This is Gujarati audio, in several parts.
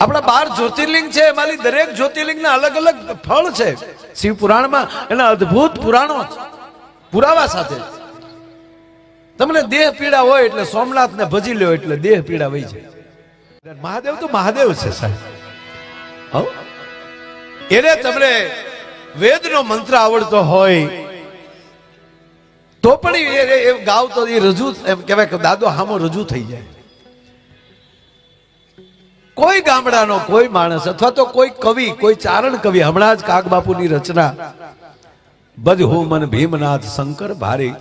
આપણા 12 જ્યોતિર્લિંગ છે, એમાંથી દરેક જ્યોતિર્લિંગના અલગ અલગ ફળ છે. શિવ પુરાણમાં એના અદ્ભુત પુરાણો પુરાવા સાથે. તમને દેહ પીડા હોય એટલે સોમનાથ ને ભજી લ્યો એટલે દેહ પીડા વહી જાય. મહાદેવ તો મહાદેવ છે સાહેબ. એને તમને વેદનો મંત્ર આવડતો હોય તો પણ એ ગાવ તો એ રજૂ એમ કહેવાય કે દાદો હામો રજૂ થઈ જાય. કોઈ ગામડાનો કોઈ માણસ અથવા તો કોઈ કવિ, કોઈ ચારણ કવિ, હમણાં જ કાગ બાપુની રચના બજહો મન ભીમનાથ શંકર ભારી,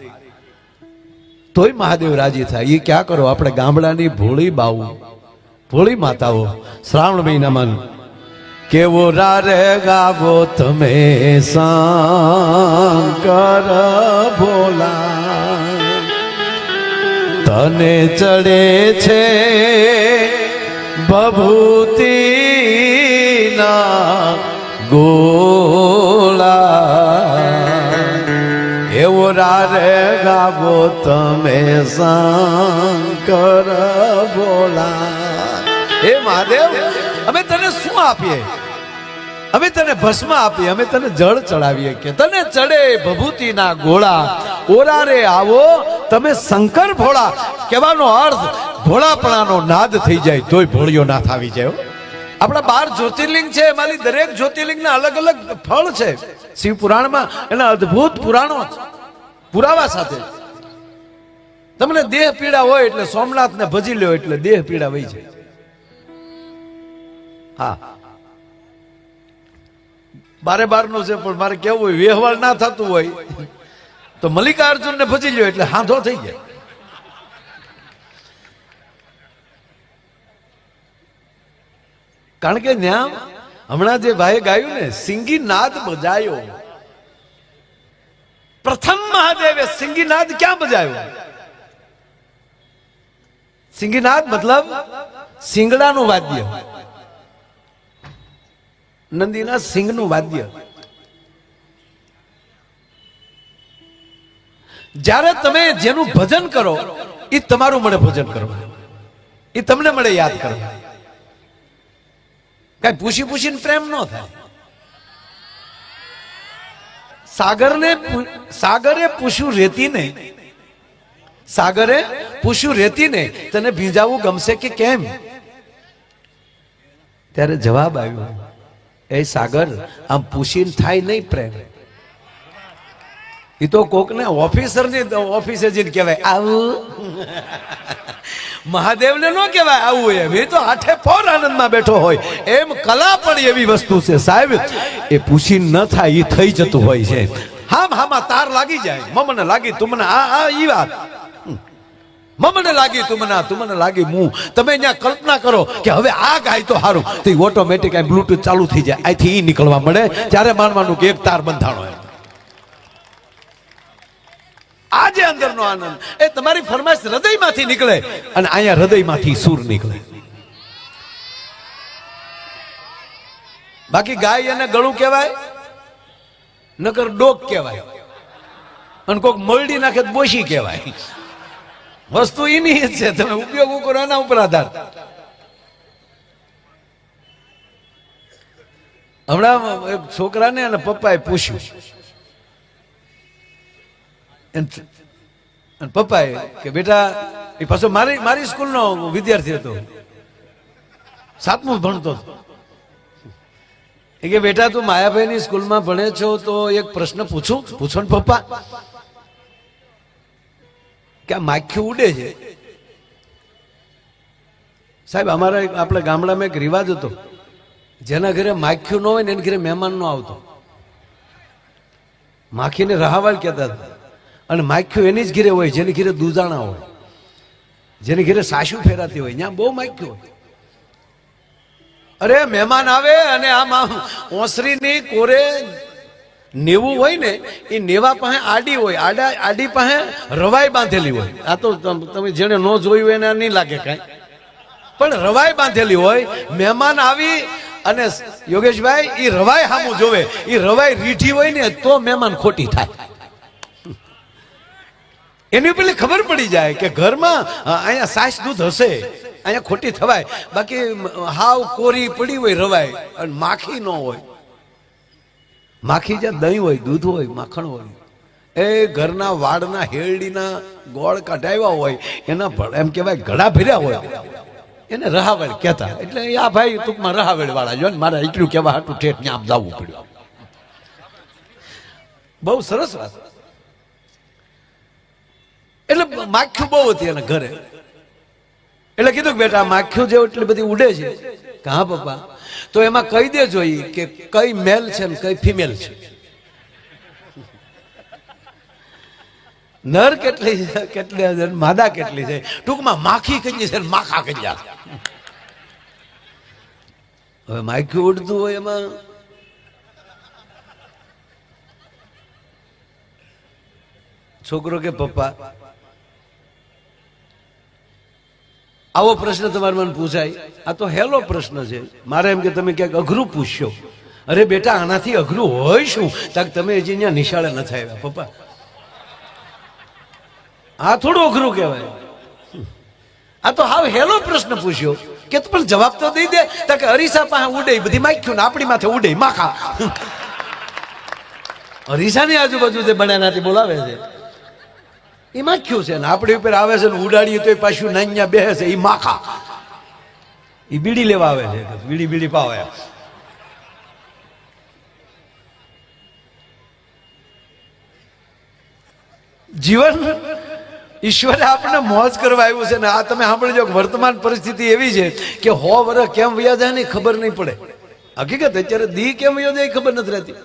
તોય મહાદેવ રાજી થાય. એ ક્યાં કરો, આપણે ગામડાની ભોળી બાવું, ભોળી માતાઓ શ્રાવણ મહિનામાં કેવો રારે ગાવો તમે શંકર ભોલા, તને ચડે છે ભભૂતિ ના ગોળા, એવો રારે ગાવો તમે શંકર ભોલા. હે મહાદેવ, અમે તને શું આપીએ? અમે તને ભસ્મ આપીએ, અમે તને જળ ચડાવીએ કે તને ચડે ભભૂતિના ગોળા, ઓરારે આવો તમે શંકર ભોળા. કહેવાનો અર્થ ભોળાપણાનો નાદ થઈ જાય તોય ભોળિયો નાથ આવી જાય. આપણા 12 જ્યોતિર્લિંગ છે, એમાંથી દરેક જ્યોતિર્લિંગના અલગ અલગ ફળ છે. શિવ પુરાણમાં એના અદ્ભુત પુરાણો પુરાવા સાથે. તમને દેહ પીડા હોય એટલે સોમનાથ ને ભજી લ્યો એટલે દેહ પીડા વહી જાય. હા, 12 નું છે, પણ મારે કેવું હોય વ્યવહાર ના થતું હોય તો મલ્લિકાર્જુન ને ભજી લ્યો એટલે હાંધો થઈ જાય. કારણ કે ન્યા હમણાં જે ભાઈ ગાયું ને, સિંગી નાદ બજાયો. પ્રથમ મહાદેવે સિંગી નાદ ક્યાં બજાયો? સિંગી નાદ મતલબ સિંગડાનું વાદ્ય, નંદીના સિંગનું વાદ્ય. જ્યારે તમે જેનું ભજન કરો એ તમારું મળે ભજન કરવા, એ તમને મળે યાદ કરવા. કઈ પૂછી પૂછીને પ્રેમ ન થાય. સાગરે પૂછ્યું રેતી ને, સાગરે પૂછ્યું રેતી ને તને ભીંજાવું ગમશે કે કેમ? ત્યારે જવાબ આવ્યો, એ સાગર આમ પૂછીને થાય નહીં પ્રેમ. એ તો કોક ને ઓફિસર ની ઓફિસે જઈને કહેવાય આવું. મહાદેવ ને નો કહેવાય આવું. એમ એ તો આઠે પોર આનંદમાં બેઠો હોય. એમ કલા પણ એવી વસ્તુ છે સાહેબ, એ પૂછીને ન થાય એ થઈ જતું હોય છે. હામાં તાર લાગી જાય. મને લાગી તુમને આ ઈ વાત, મને લાગી તુમને લાગી હું. તમે અહીંયા કલ્પના કરો કે હવે આ ગાય તો સારું, તો ઓટોમેટિક આ બ્લુટૂથ ચાલુ થઈ જાય, અહીંથી ઈ નીકળવા મળે. ત્યારે માનવાનું કે એક તાર બંધાણો. આ જે અંદરનો આનંદ એ તમારી ફરમાઈશ હૃદયમાંથી નીકળે અને અહીંયા હૃદયમાંથી સૂર નીકળે. બાકી ગાય એને ગળું કહેવાય, નકર ડોક કહેવાય, અને કોક મરડી નાખે બોશી કહેવાય. વસ્તુ એની જ છે, તમે ઉપયોગ કરો એના ઉપર આધાર. હમણાં એક છોકરાને અને પપ્પાએ પૂછ્યું, પપ્પાએ કે બેટા, એ પાછો મારી સ્કૂલનો વિદ્યાર્થી હતો, 7મું ભણતો હતો. એ કે બેટા તું માયાભાઈની સ્કૂલમાં ભણે છો તો એક પ્રશ્ન પૂછો ને પપ્પા, કે આ માખ્યું ઉડે છે. સાહેબ અમારા આપણા ગામડામાં એક રિવાજ હતો, જેના ઘરે માખ્યું ન હોય ને એના ઘરે મહેમાન ન આવતો. માખીને રહાવાળ કહેતા હતા. અને માખ્યું એની જ ઘરે હોય જેની ઘરે દૂધાણા હોય, જેની ઘરે સાસુ ફેરાતી હોય, ત્યાં બહુ માખ્યું હોય. અરે મહેમાન આવે અને આમ ઓસરીની કોરે નેવું હોય ને, એ નેવા પાસે આડી હોય, આડી પાસે રવાઈ બાંધેલી હોય. આ તો તમે જેને ન જોયું એને નહીં લાગે કાંઈ, પણ રવાઈ બાંધેલી હોય. મહેમાન આવી અને યોગેશભાઈ એ રવાઈ સામું જોવે, એ રવાઈ રીઠી હોય ને તો મહેમાન ખોટી થાય. એની પેલી ખબર પડી જાય કે ઘરમાં અહીંયા સાસ દૂધ હશે. અહીંયા ખોટી થવાય, બાકી હાવ કોરી પડી હોય રવાય, અને માખી ન હોય. માખી જ્યાં દહીં હોય, દૂધ હોય, માખણ હોય, એ ઘરના વાડના હેરડીના ગોળ કઢાવ્યા હોય, એના એમ કહેવાય ઘડા ભર્યા હોય, એને રહાવેળ કહેતા. એટલે આ ભાઈ ટૂંકમાં રહાવેળ વાળા જો ને, મારે એટલું કહેવા હાટું ઠેઠ ત્યાં જવું પડ્યું. બહુ સરસ વાત. એટલે માખ્યું બહુ હતી એના ઘરે. એટલે કીધું કે બેટા માખ્યું જેવું એટલી બધી ઉડે છે કે હા પપ્પા, તો એમાં કહી દેજો કે કઈ મેલ છે ને કઈ ફિમેલ છે, નર કેટલી કેટલી માદા કેટલી છે, ટૂંકમાં માખી કેટલી છે માખા કેટલા. હવે માખ્યું ઉડતું હોય એમાં છોકરો કે પપ્પા આવો પ્રશ્ન તમારે મને પૂછાય, આ તો હેલો પ્રશ્ન છે, મારે એમ કે તમે ક્યાંક અઘરું પૂછશો. અરે બેટા આનાથી અઘરું હોય શું? તાક તમે હજી અહીંયા નિશાળે નથી આવ્યા પપ્પા, આ થોડું અઘરું કહેવાય. આ તો હાવ હેલો પ્રશ્ન પૂછ્યો કે પણ જવાબ તો દઈ દે. તાકે અરીસા પાસે ઉડે બધી માખ્યું ને આપણી માથે ઉડે માખા. અરીસાની આજુબાજુ જે બન્યાનાથી બોલાવે છે એ માખ્યું છે, ને આપણી ઉપર આવે છે ને ઉડાડીએ તો પાછું નાન્યા બેસે છે, એ માખા. એ બીડી લેવા આવે છે, બીડી બીડી પાવે. જીવન ઈશ્વરે આપણને મોજ કરવા આવ્યું છે ને આ તમે સાંભળજો, વર્તમાન પરિસ્થિતિ એવી છે કે 100 વર્ષ કેમ વયા જાય ને ખબર નહીં પડે. હકીકત અત્યારે દી કેમ વયો જાય ખબર નથી રહેતી,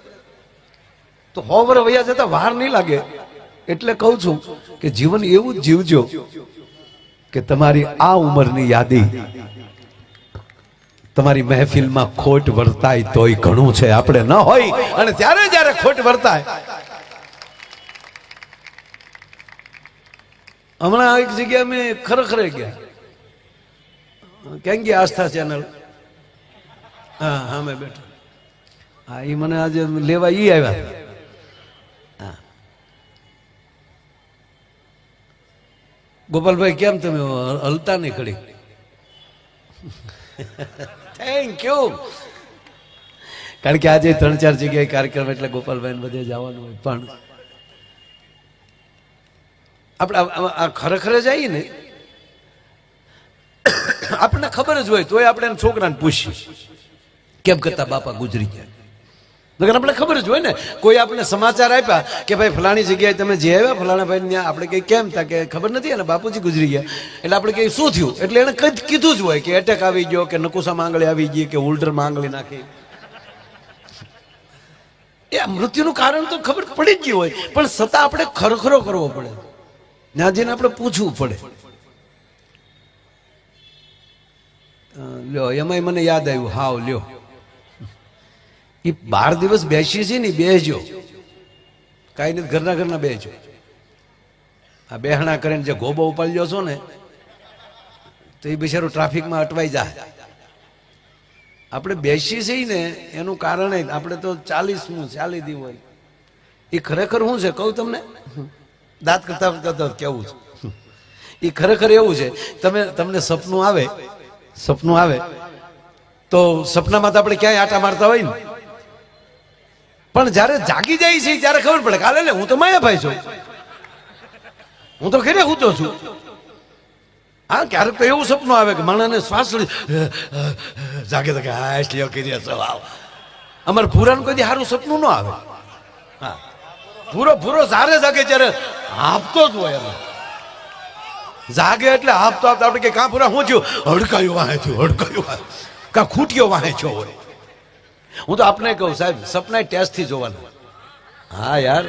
તો 100 વર્ષ વયા જતા વાર નહીં લાગે. એટલે કહું છું કે જીવન એવું જ જીવજો કે તમારી આ ઉંમરની યાદી તમારી મહેફિલમાં ખોટ વર્તાય તોય ઘણું છે, આપણે ન હોય. અને ત્યારે જ્યારે ખોટ વર્તાય, હમણાં એક જગ્યાએ મેં ખરેખર ગયા, ક્યાં ગયા આસ્થા ચેનલ, હા હા મેં બેઠા, હા એ મને આજે લેવા ઈ આવ્યા હતા. ગોપાલભાઈ કેમ તમે હલતા નહીં ખડી? Thank you. કારણ કે આજે 3-4 જગ્યાએ કાર્યક્રમ એટલે ગોપાલભાઈ બધે જવાનું હોય, પણ આપણે આ ખરેખર જઈએ ને આપણને ખબર જ હોય તોય આપણે છોકરાને પૂછીએ કેમ કરતા બાપા ગુજરી ગયા. આપણે ખબર જ હોય ને, કોઈ આપણે સમાચાર આપ્યા કે ભાઈ ફલાણી જગ્યાએ તમે જે આવ્યા ફલાણા ભાઈ ત્યાં, આપણે કઈ કેમ તા કે ખબર નથી અને બાપુજી ગુજરી ગયા. એટલે આપણે કઈ શું થયું, એટલે એને કીધું જ હોય કે એટેક આવી ગયો, કે નકુસા માંગળી આવી ગઈ, કે ઉલ્ડર માંગળી નાખી. એ મૃત્યુનું કારણ તો ખબર પડી જ ગયું હોય, પણ છતાં આપણે ખરખરો કરવો પડે, ત્યાં જઈને આપણે પૂછવું પડે. લ્યો એમાંય મને યાદ આવ્યું, હાવ લ્યો એ 12 દિવસ બેસી છે ને બેસજો, કાંઈ નથી, ઘરના ઘરના બેસજો. આ બેહણા કરીને જે ગોબો ઉપાડ્યો છો ને તો એ બિચારું ટ્રાફિકમાં અટવાઈ જાય. આપણે બેસી છીએ ને એનું કારણ આપણે તો 40 દી હોય. એ ખરેખર શું છે કહું તમને, દાંત કરતા કરતા કેવું છે, એ ખરેખર એવું છે. તમને સપનું આવે તો સપનામાં તો આપણે ક્યાંય આટા મારતા હોય ને, પણ જયારે જાગી જાય છે ત્યારે ખબર પડે કાલે લે હું તો માયાભાઈ છું, હું તો ખેરે હું તો છું. હા ક્યારેક તો એવું સપનું આવે કે માણસને શ્વાસ જાગે તો કે હા એટલી કરી અમારે ભૂરાનું કોઈ સારું સપનું ન આવે. હા ભૂરો સારે જાગે ત્યારે હાફતો જ હોય, એમાં જાગે એટલે હાફતો આપણે કે કાં પૂરા હું થયું, હડકાયું વાહે થયું, હડકાયું કાં ખૂટ્યો વાહે છો હોય. હું તો આપણે કહું સાહેબ સપના ટેસ્ટથી જોવાનું. હા યાર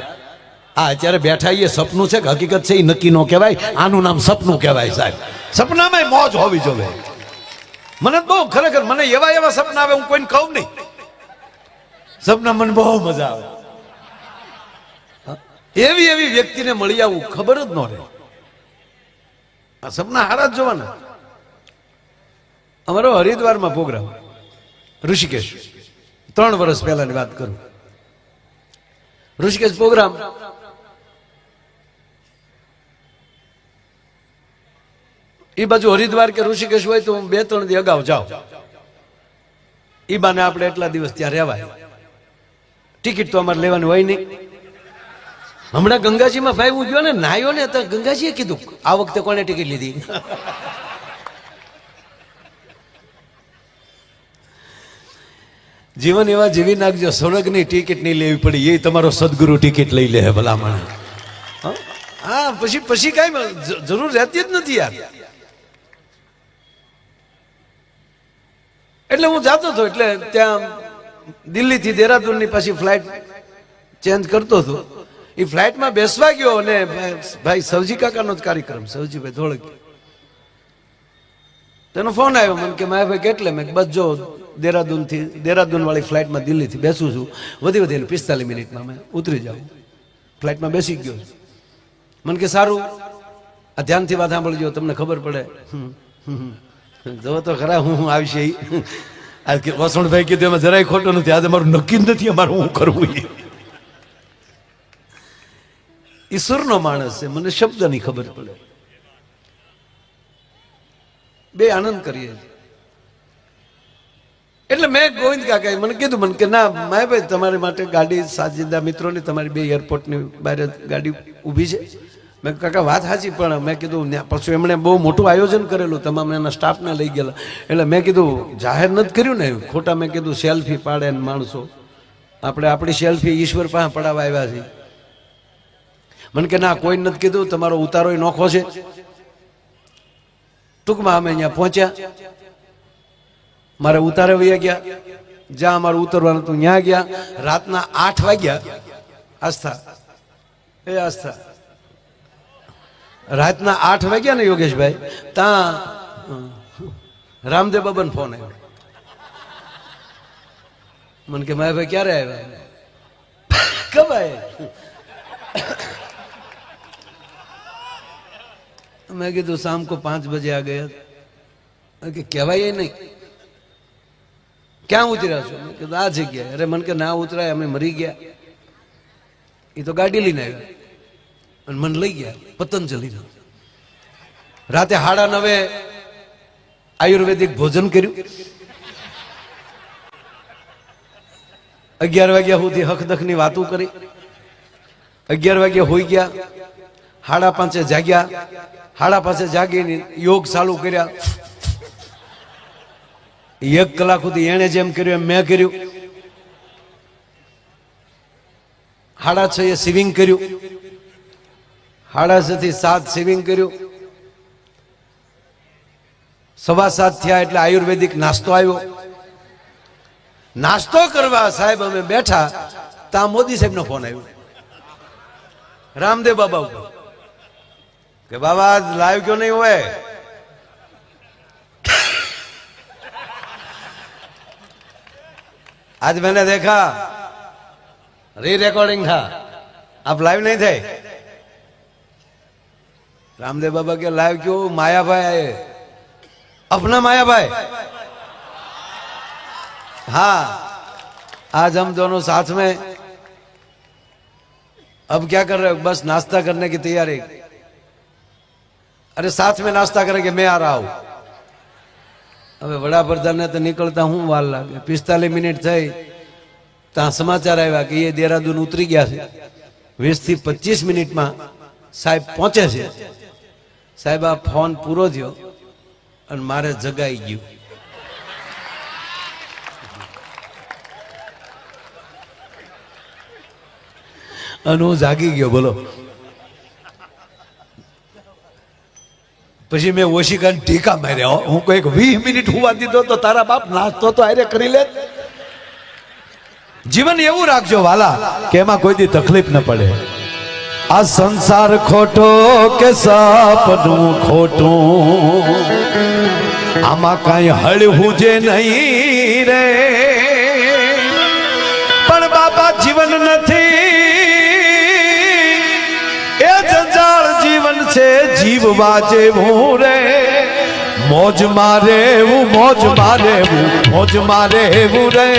આ અત્યારે બેઠા એ સપનું છે કે હકીકત છે એ નક્કી ન કહેવાય, આનું નામ સપનું કહેવાય સાહેબ. સપનામાં મોજ હોવી જોઈએ. મને બહુ ખરેખર મને એવા સપના આવે હું કોઈને કહું નહીં, સપના મને બહુ મજા આવે. એવી વ્યક્તિને મળી આવું ખબર જ ન રહે. આ સપના હારા જ જોવાના. અમારો હરિદ્વારમાં પ્રોગ્રામ, ઋષિકેશ, 3 વર્ષ પહેલાની વાત કરું. ઋષિકેશ પ્રોગ્રામ એ બાજુ હરિદ્વાર કે ઋષિકેશ હોય તો હું 2-3 દી અગાઉ જાઉં. એ બાને આપણે એટલા દિવસ ત્યાં રહેવાય. ટિકિટ તો અમારે લેવાની હોય નહીં. હમણાં ગંગાજીમાં ભાઈ હું ગયો ને નાયો ને તો ગંગાજીએ કીધું આ વખતે કોને ટિકિટ લીધી. જીવન એવા જીવી નાખજો, સ્વર્ગની ટિકિટ નહીં લેવી પડી, એ તમારો સદગુરુ ટિકિટ લઈ લે ભલામણ. હા પછી કાંઈ જરૂર રહેતી જ નથી યાર. એટલે હું જાતો હતો, એટલે ત્યાં દિલ્હીથી દેહરાદૂનની પાછી ફ્લાઇટ ચેન્જ કરતો હતો. એ ફ્લાઇટમાં બેસવા ગયો અને ભાઈ સવજી કાકાનો જ કાર્યક્રમ, સવજીભાઈ ધોળક, તેનો ફોન આવ્યો મને કે મારા ભાઈ કેટલે? મેં બસ જો દેહરાદૂન વાળી ફ્લાઇટમાં દિલ્હીથી બેસું છું, વધી 45 મિનિટમાં મેં ઉતરી જાઉં. ફ્લાઇટમાં બેસી ગયો. મને કે સારું, આ ધ્યાનથી વાત સાંભળજો, તમને ખબર પડે. જો તો ખરા હું આવશે. વસણભાઈ કીધું એમાં જરાય ખોટું નથી. આજે મારું નક્કી નથી અમારું હું કરવું. ઈશ્વરનો માણસ છે, મને શબ્દની ખબર પડે. બે આનંદ કરીએ. એટલે મેં ગોવિંદ કાકા મને કીધું, મને કે ના માયાભાઈ તમારી માટે ગાડી સાજીદા મિત્રોની તમારી 2 એરપોર્ટની બહાર ગાડી ઊભી છે. મેં કાકા વાત સાચી, પણ મેં કીધું પછી એમણે બહુ મોટું આયોજન કરેલું, તમામ એના સ્ટાફને લઈ ગયેલા. એટલે મેં કીધું જાહેર નથી કર્યું ને ખોટા. મેં કીધું સેલ્ફી પાડે ને માણસો, આપણે આપણી સેલ્ફી ઈશ્વર પાસે પડાવવા આવ્યા છીએ. મને કે ના કોઈ નથી કીધું, તમારો ઉતારો નોખો છે. ટૂંકમાં અમે અહીંયા પહોંચ્યા, મારે ઉતારે વયા ગયા, જ્યાં અમારું ઉતરવાનું હતું ત્યાં ગયા. રાતના 8 વાગ્યા. આસ્થા રાતના 8 વાગ્યા ને યોગેશભાઈ, ત્યાં રામદેવ બાબાનો ફોન આવ્યો. મને કે મારા ભાઈ ક્યારે આવ્યા? કબ આયા? मैं कहा शाम को 5 बजे आ गया. कि कहवाय नहीं, क्या उतरा छो? मैं कहा आ जगह. अरे मन के ना उतराय, અમે મરી ગયા. એ તો ગાડી લઈને આવ્યા અને મને લઈ ગયા પતંજલિ. રાતે 9:30 આયુર્વેદિક ભોજન કર્યું. 11 વાગ્યા સુધી હકદખની વાતો કરી. 11 વાગ્યા હોઈ ગયા. 5:30 જાગ્યા. 5:30 જાગીને યોગ ચાલુ કર્યા. 1 કલાક સુધી એને જેમ કર્યું એમ મેં કર્યું. 6:30 સ્વિમિંગ કર્યું. 6:30 થી 7 સ્વિમિંગ કર્યું. 7:15 થયા એટલે આયુર્વેદિક નાસ્તો આવ્યો. નાસ્તો કરવા સાહેબ અમે બેઠા, ત્યાં મોદી સાહેબનો ફોન આવ્યો रामदेव बाबा ऊपर कि बाबा आज लाइव क्यों नहीं हुए? आज मैंने देखा री रिकॉर्डिंग था, आप लाइव नहीं थे. रामदेव बाबा के लाइव क्यों? माया भाई आए, अपना माया भाई. हाँ, आज हम दोनों साथ में. अब क्या कर रहे हो? बस नाश्ता करने की तैयारी. अरे साथ में नाश्ता करेंगे, मैं आ रहा हूं. હવે વડાપ્રધાનને તો નીકળતા હું વાર લાગે. 45 મિનિટ થઈ ત્યાં સમાચાર આવ્યા કે એ દેહરાદૂન ઉતરી ગયા છે. 20 થી 25 મિનિટમાં સાહેબ પહોંચે છે. સાહેબ આ ફોન પૂરો થયો અને મારે જગાઈ ગયું. અને હું જાગી ગયો. બોલો. પછી મેં ઓશિકાને ટીકા માર્યા. હું કઈક 20 મિનિટ હુવા દીધો તો તારા બાપ નાસ્તો તો આરે કરી લે. જીવન એવું રાખજો વાલા કે એમાં કોઈ દી તકલીફ ન પડે. આ સંસાર ખોટો કે સપનું ખોટું, આમાં કઈ હળવું જે નહીં રે. પણ બાપા જીવન નથી, એ જંજાળ જીવન છે જીવવા જેવું રે. મોજ મારે એવું, મોજ મારે એવું, મોજ મારે એવું રે.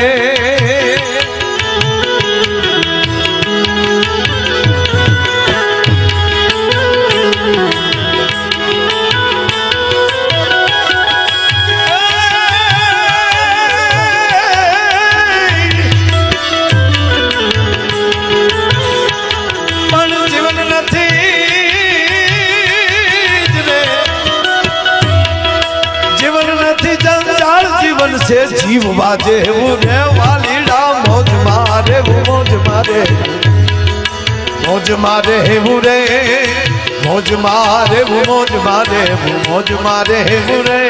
છે જીવવા જેવું રે વાલીડા મોજ મારે મોજ મારે મોજ મારે હેવું રે મોજ મારે મોજ મારે મોજ મારે હેવું રે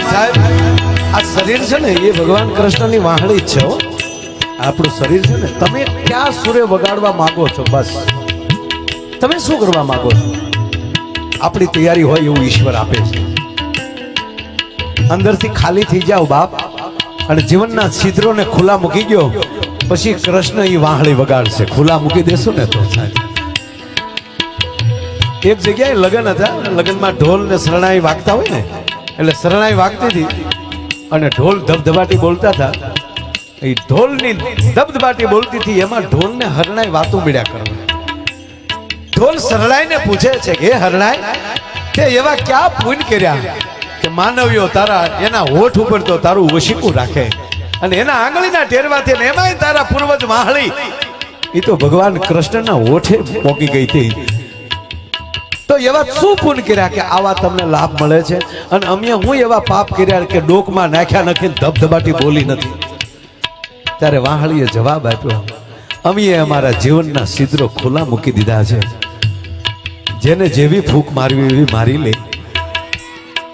સાહેબ આ શરીર છે ને એ ભગવાન કૃષ્ણની વાહણી જ છે હો. આપણું શરીર છે ને તમે ક્યાં સૂર્ય વગાડવા માંગો છો બસ તમે શું કરવા માંગો છો આપણી તૈયારી હોય એવું ઈશ્વર આપે છે અંદરથી ખાલી થઈ જાઓ બાપ અને જીવનના છિદ્રોને ખુલ્લા મૂકી ગયો પછી કૃષ્ણ એ વાહણી વગાડશે ખુલ્લા મૂકી દેશો ને તો સાહેબ એક જગ્યાએ લગ્ન હતા લગ્નમાં ઢોલ ને શરણાઈ વાગતા હોય ને એટલે શરણાઈ વાગતી હતી અને ઢોલ ધબધબાટી બોલતા હતા એ ઢોલની ધબધબાટી બોલતી હતી એમાં ઢોલને હરણાઈ વાતો મળ્યા કરવા ઢોલ શરણાઈને પૂછે છે કે હરણાઈ કે એવા ક્યાં પુણ્ય કર્યા કે માનવીઓ તારા એના હોઠ ઉપર તો તારું વશીકું રાખે અને એના આંગળીના ટેરવાથી ને એમાંય તારા પૂર્વજ વાહળી એ તો ભગવાન કૃષ્ણના હોઠે પોકી ગઈ હતી તો એવા શું પુણ્ય કર્યા કે આવા તમને લાભ મળે છે અને અમે હું એવા પાપ કર્યા કે ડોકમાં નાખ્યા નથી ધબધબાટી બોલી નથી ત્યારે વાહળીએ જવાબ આપ્યો અમે અમારા જીવનના છિદ્રો ખુલ્લા મૂકી દીધા છે જેને જેવી ફૂંક મારવી એવી મારી લે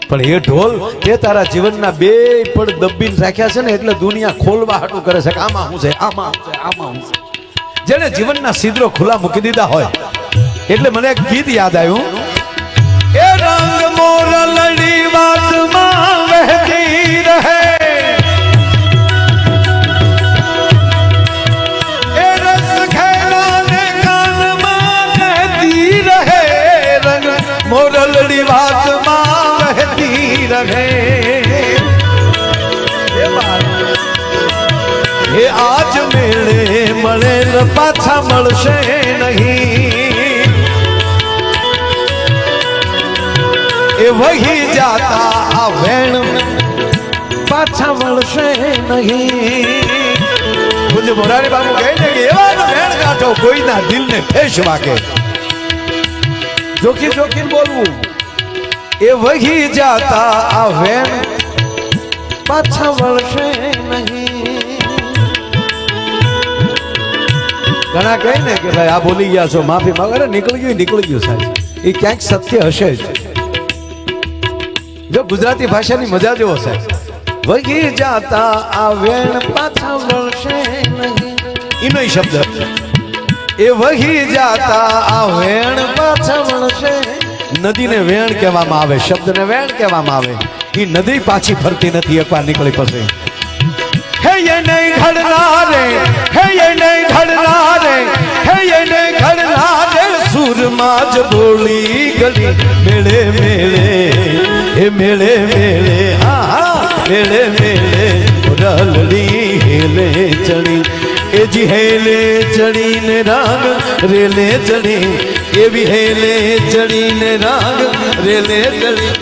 પણ એ ઢોલ તે તારા જીવનના બે પણ દબીને રાખ્યા છે ને એટલે દુનિયા ખોલવા હાટું કરે છે કે આમાં હું છે આમાં હું છે આમાં હું છે જેને જીવનના છિદ્રો ખુલ્લા મૂકી દીધા હોય એટલે મને એક ગીત યાદ આવ્યું એ રંગ મોરલડી વાતમાં વહેતી રહે એ રસ ખેલાને કાનમાં કહેતી રહે રંગ મોરલડી વાતમાં વહેતી રહે એ આજ મેળે મળે પાછા મળશે નહીં એ વહી જાતા આ વેણ પાછા વળશે નહીં પૂજ્ય મોરારી બાબુ કહે છે કે એવા વેણ કાઢો કોઈના દિલને ઠેસ વાગે જોખી જોખી બોલવું એ વહી જાતા આ વેણ પાછા વળશે નહીં ઘણા કહે ને કે ભાઈ આ બોલી ગયા છો માફી માંગો અરે નીકળી ગયું સાહેબ એ ક્યાંક સત્ય હશે જ જો ગુજરાતી ભાષાની મજા જેવો સાહેબ વગી જાતા આ વેણ પાછા વળશે નહીં એનો શબ્દ એ વહી જાતા આ વેણ પાછા વળશે નદીને વેણ કહેવામાં આવે શબ્દને વેણ કહેવામાં આવે એ નદી પાછી ફરતી નથી એકવાર નીકળી પછી હે ये नहीं घड़ना रे हे ये नहीं घड़ना रे हे ये नहीं घड़ना रे सूरमा ज बोली गली मेले मेले हे मेले मेले हाँ हाँ मेले मेले रलड़ी हेले चढ़ी ए जी हेले चढ़ी ने राग रेले चढ़ी ए भी हेले चढ़ी ने राग रेले चढ़ी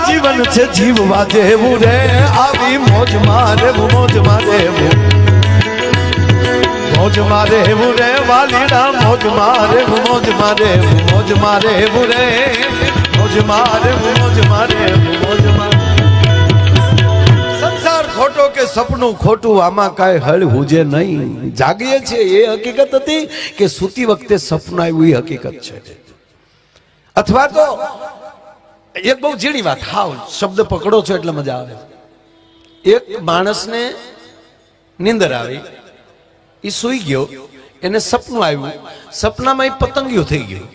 જીવન છે જીવવા જેવું રે આવી મોજ મારે મોજ મારે મોજ મારે એવું રે વાલીડા મોજ મારે મોજ મારે મોજ મારે એવું રે મોજ મારે મોજ મારે મોજ મારે સપનું ખોટું, આમાં કાંઈ હળ હુજે નહીં. જાગીએ છીએ એ હકીકત હતી કે સૂતી વખતે સપનું આવ્યું એ હકીકત છે. અથવા તો એક બહુ ઝીણી વાત, હાવ શબ્દ પકડો છો એટલે મજા આવે. એક માણસને નીંદર આવી, એ સૂઈ ગયો, એને સપનું આવ્યું, સપનામાં એ પતંગિયું થઈ ગયું.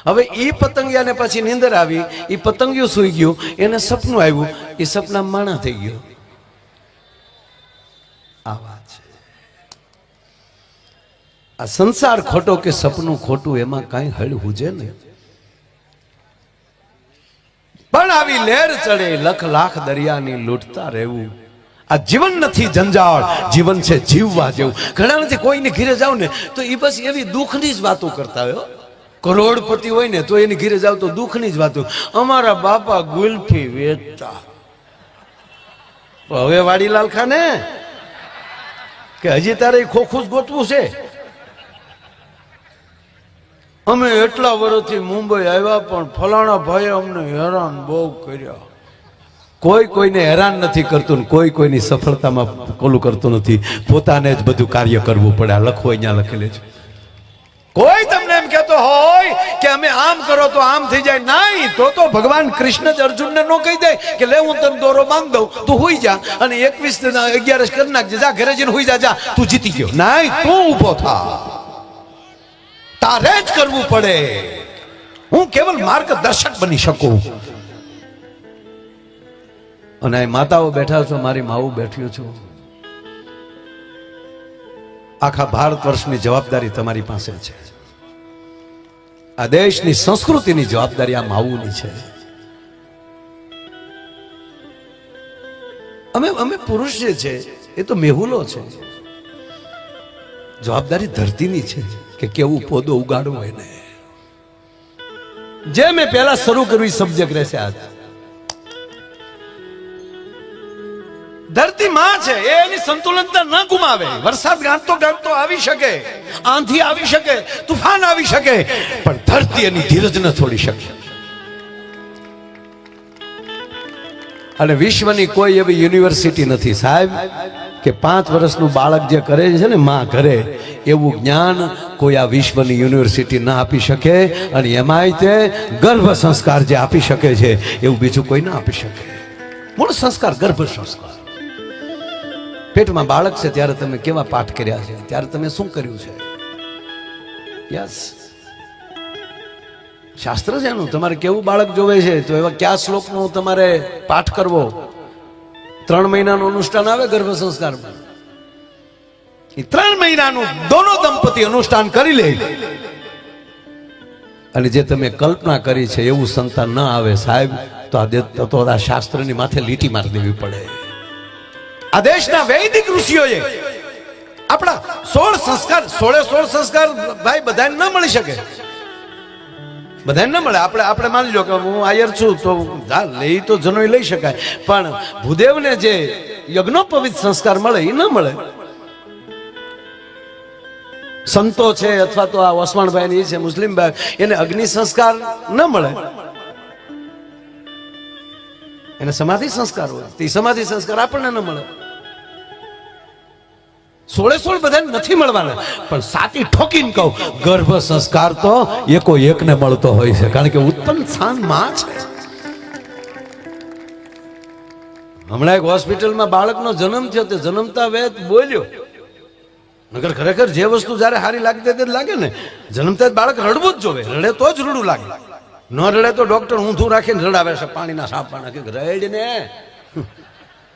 હવે એ પતંગિયાને પછી નીંદર આવી, એ પતંગિયું સૂઈ ગયું, એને સપનું આવ્યું, એ સપના માણા થઈ ગયો. આ વાત છે. આ સંસાર ખોટો કે સપનું ખોટું, એમાં કાંઈ હળ હુજે નહીં. પણ આવી લહેર ચડે લખ લાખ દરિયાની લૂંટતા રહેવું. આ જીવન નથી જંજાળ, જીવન છે જીવવા જેવું. ઘણા નથી કોઈને ઘીરે જાવ ને તો એ બસ એવી દુઃખની જ વાતો કરતા હોય. કરોડપતિ હોય ને તો એની ઘીરે જાવ તો દુઃખની જ વાતો. અમારા બાપા ગુલ્ફી વેચતા. હવે વાડીલાલ ખાને કે હજી તારે ખોખું જ ગોતવું છે? અમે એટલા વર્ષથી મુંબઈ આવ્યા પણ ફલાણા ભાઈએ અમને હેરાન બહુ કર્યા. કોઈ કોઈને હેરાન નથી કરતું ને કોઈ કોઈની સફળતામાં કોલું કરતું નથી. પોતાને જ બધું કાર્ય કરવું પડે. આ લખો અહીંયા લખેલું છે. કોઈ તમને એમ કહેતો હોય કે અમે આમ કરો તો આમ થઈ જાય, નહીં. તો ભગવાન કૃષ્ણ જ અર્જુનને નો કહી દે કે લે હું તને દોરો માંગ દઉં, તું હુઈ જા અને 21-11 કરી નાખજે, જા ઘરે જઈને હુઈ જા, તું જીતી ગયો. નહીં, તું ઊભો થા, તારે જ કરવું પડે. હું કેવલ માર્ગદર્શક બની શકું. અને આ માતાઓ બેઠા છો, મારી માવું બેઠ્યું છું. આખા ભારત વર્ષની જવાબદારી તમારી પાસે છે. આ દેશની સંસ્કૃતિની જવાબદારી આ માવુની છે. અમે પુરુષ જે છે એ તો મેહુલો છે. જવાબદારી ધરતીની છે કે કેવું પોદો ઉગાડવો એને. જે મેં પહેલા શરૂ કર્યું સબ્જેક્ટ રહેશે. આજ ધરતી માં છે, એની સંતુલનતા ન ગુમાવે. વરસાદ ગાંઠતો ગાંઠતો આવી શકે, આંધી આવી શકે, તુફાન આવી શકે, પણ ધરતી એની ધીરજ ન છોડી શકે. અને વિશ્વની કોઈ એવી યુનિવર્સિટી નથી સાહેબ કે 5 વર્ષનું બાળક જે કરે છે ને માં ઘરે, એવું જ્ઞાન કોઈ આ વિશ્વની યુનિવર્સિટી ના આપી શકે. અને એમાંય તે ગર્ભ સંસ્કાર જે આપી શકે છે એવું બીજું કોઈ ના આપી શકે. મૂળ સંસ્કાર ગર્ભ સંસ્કાર. પેટમાં બાળક છે ત્યારે તમે કેવા પાઠ કર્યા છે, ત્યારે તમે શું કર્યું છે? યસ, શાસ્ત્ર છે એનું. તમારે કેવું બાળક જોવે છે તો એવા કયા શ્લોકનો તમારે પાઠ કરવો. 3 મહિનાનું અનુષ્ઠાન આવે ગર્ભ સંસ્કારમાં. એ 3 મહિનાનું દોનો દંપતી અનુષ્ઠાન કરી લે અને જે તમે કલ્પના કરી છે એવું સંતાન ન આવે સાહેબ, તો આ શાસ્ત્રની માથે લીટી મારી દેવી પડે. આ દેશના વૈદિક ઋષિઓએ આપણા 16 સંસ્કાર ભાઈ બધાને ન મળી શકે. બધાને ન મળે. આપણે માની લો કે હું આયર છું તો લઈ તો જનોઈ લઈ શકાય, પણ ભૂદેવને જે યજ્ઞોપવિત સંસ્કાર મળે એ ન મળે. સંતો છે અથવા તો આ વસવાણભાઈ છે મુસ્લિમભાઈ, એને અગ્નિ સંસ્કાર ન મળે. એને સમાધિ સંસ્કાર હોય, તે સમાધિ સંસ્કાર આપણને ન મળે. 16 બધાને નથી મળવાના, પણ સાચી ઠોકીને કહું ગર્ભ સંસ્કાર તો એકો એકને મળતો હોય છે, કારણ કે ઉત્પન્ન સ્થાન માં છે. હમણાં એક હોસ્પિટલમાં બાળકનો જન્મ થયો, તે જન્મતા વેત બોલ્યો. નગર ખરેખર જે વસ્તુ જયારે સારી લાગતી તે લાગે ને, જન્મતા બાળક રડવું જ જોવે. રડે તો જ રડવું લાગે, ન રડે તો ડોક્ટર ઊંધું રાખીને રડાવે છે. પાણીના સાપા નાખી રેડ ને.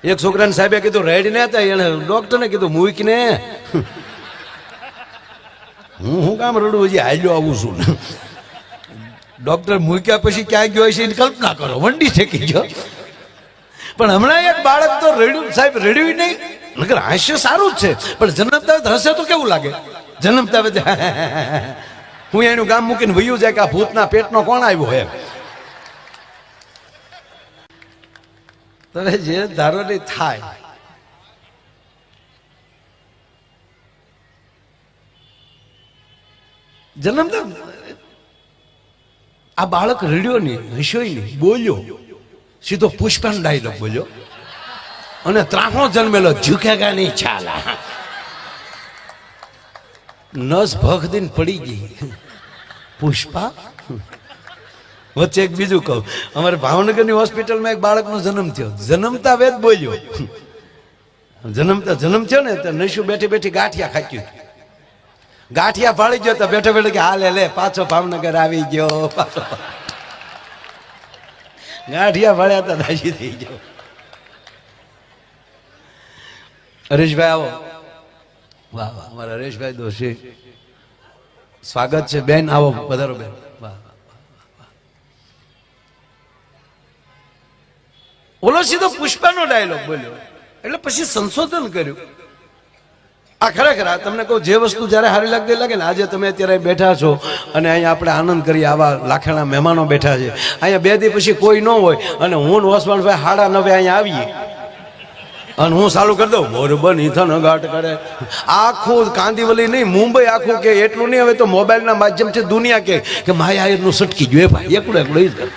એક છોકરાને સાહેબે કીધું રેડ ને હતા, એને ડોક્ટરને કીધું મૂક ને. હું કામ રડું, હજી હાલ્યો આવું છું. ડોક્ટર મૂક્યા પછી ક્યાં ગયો છે એની કલ્પના કરો, વંડી ઠેકી ગયો. પણ હમણાં એક બાળક તો રડ્યું સાહેબ, રડ્યું નહીં. નગર હાસ્ય સારું જ છે, પણ જન્મતા હશે તો કેવું લાગે? જન્મતા હું એનું ગામ મૂકીને વયું જાય કે આ ભૂતના પેટનો કોણ આવ્યો હે. તમે જે ધારો નહીં થાય. જન્મતા આ બાળક રડ્યો નહીં, હસ્યો નહીં, બોલ્યો. સીધો પુષ્પાન ડાયલોગ બોલ્યો. અને ત્રાહો જન્મેલો ઝુકેગા નહીં છાલા. નસ ભખ દીન પડી ગઈ. પુષ્પા વચ્ચે એક બીજું કહું, અમારે ભાવનગરની હોસ્પિટલમાં એક બાળકનો જન્મ થયો. જન્મતા વેદ બોલ્યો. જન્મ થયો ને તો નશુ બેઠી બેઠી ગાંઠિયા ખાચ્યું. ગાંઠિયા ફાળી ગયો તો બેઠો બેઠો કે હાલે લે પાછો ભાવનગર આવી ગયો. પાછો ગાંઠિયા ફાળ્યા તો રાજી થઈ ગયો. હરેશભાઈ આવો. વાહ વાહ, અમારા હરેશભાઈ દોશી સ્વાગત છે. બેન આવો, પધારો બેન. વાહ. ઓલો સીધો પુષ્પાનો ડાયલોગ બોલ્યો એટલે પછી સંશોધન કર્યું. આ ખરેખર તમને કહું, જે વસ્તુ જ્યારે સારી લાગતી લાગે ને, આજે તમે અત્યારે બેઠા છો અને અહીંયા આપણે આનંદ કરીએ, આવા લાખેણા મહેમાનો બેઠા છે. અહીંયા 2 દી પછી કોઈ ન હોય અને હું ઓસમાનભાઈ 9:30 અહીંયા આવીએ અને હું ચાલુ કરી દઉં મોરબન ઈથન ઘાટ કરે. આખું કાંદીવલી નહીં, મુંબઈ આખું કે એટલું નહીં. હવે તો મોબાઈલના માધ્યમથી દુનિયા કે માયાનું સટકી ગયું. ભાઈ એકલું એકલું જ કરે.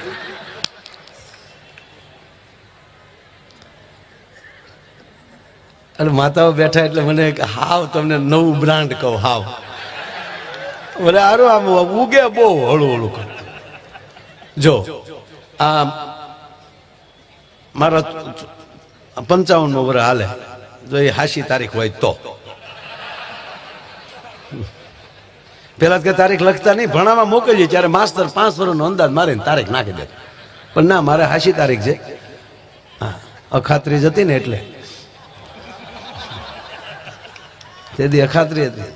અને માતાઓ બેઠા એટલે મને હાવ તમને નવું બ્રાન્ડ કહું. હાવ મને આરો આમ ઉગે બહુ હળું હળું કર. જો આ મારા 55 વર્ષ હાલે, જો એ 80 તારીખ હોય તો પેલા કે તારીખ લખતા નહીં, ભણાવવા મોકલીએ ત્યારે માસ્તર 5 વર્ષનો અંદાજ મારીને તારીખ નાખી દે. પણ ના, મારે 80 તારીખ છે. હા, અખાત્રી હતી ને એટલે તેથી અખાત્રી હતી.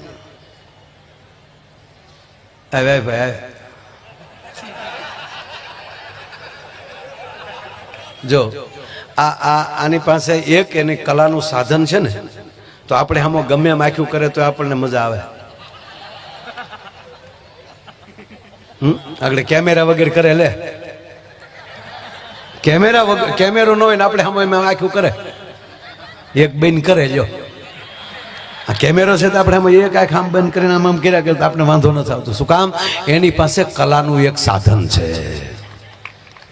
ભાઈ જો આની પાસે એક એની કલાનું સાધન છે ને, તો આપણે આમાં ગમે એમ આખ્યું કરે તો આપણને મજા આવે. આગળ કેમેરા વગર કરે લે, કેમેરા વગર, કેમેરો ન હોય ને આપણે આમાં એમ આખ્યું કરે, એક બેન કરે. લ્યો આ કેમેરો છે તો આપણે આમાં એક આંખ આમ બંધ કરીને આમ કર્યા કરે તો આપણે વાંધો નથી આવતો. શું કામ? એની પાસે કલાનું એક સાધન છે.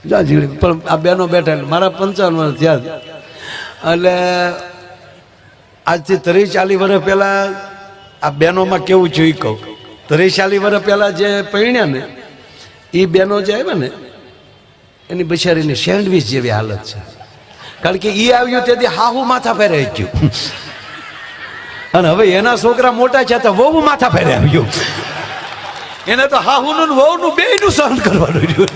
પણ આ બેનો બેઠા, મારા 55 વર્ષ થયા એટલે આજથી 30-40 વર્ષ પહેલા આ બહેનોમાં કેવું છે એ કહું. 30-40 વર્ષ પહેલા જે પરણ્યા ને એ બહેનો જે આવ્યા ને, એની બિચારીની સેન્ડવીચ જેવી હાલત છે. કારણ કે એ આવ્યું તેથી હાહુ માથા ફેરે ગયું, અને હવે એના છોકરા મોટા છે તો વહુ માથા ફેરે આવ્યું. એને તો હાહુનું વહુનું બેયનું સહન કરવાનું રહ્યું.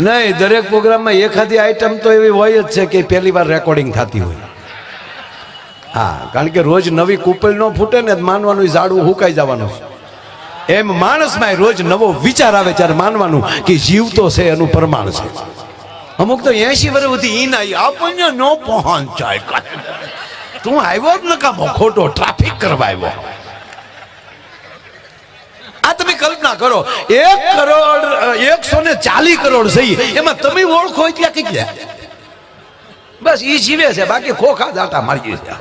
નહીં, દરેક પ્રોગ્રામમાં એખાદી આઈટમ તો એવી હોય જ છે કે પહેલી વાર રેકોર્ડિંગ થતી હોય. હા, કારણ કે રોજ નવી કુપલ ન ફૂટે ને માનવાનું ઝાડવું હુકાઈ જવાનું. એમ માણસમાં રોજ નવો વિચાર આવે ત્યારે માનવાનું કે જીવ તો છે એનું પ્રમાણ છે. અમુક તો 80 વર્ષ સુધી ઈ ના આપણને ન પહોંચાય. તું આવ્યો જ નકામો, ખોટો ટ્રાફિક કરવા આવ્યો. આ તમે કલ્પના કરો, 140 કરોડ સહી, એમાં તમે ઓળખો એટલા કેટલા? બસ ઈ જીવે છે, બાકી ખોખા દાટા મારી છે.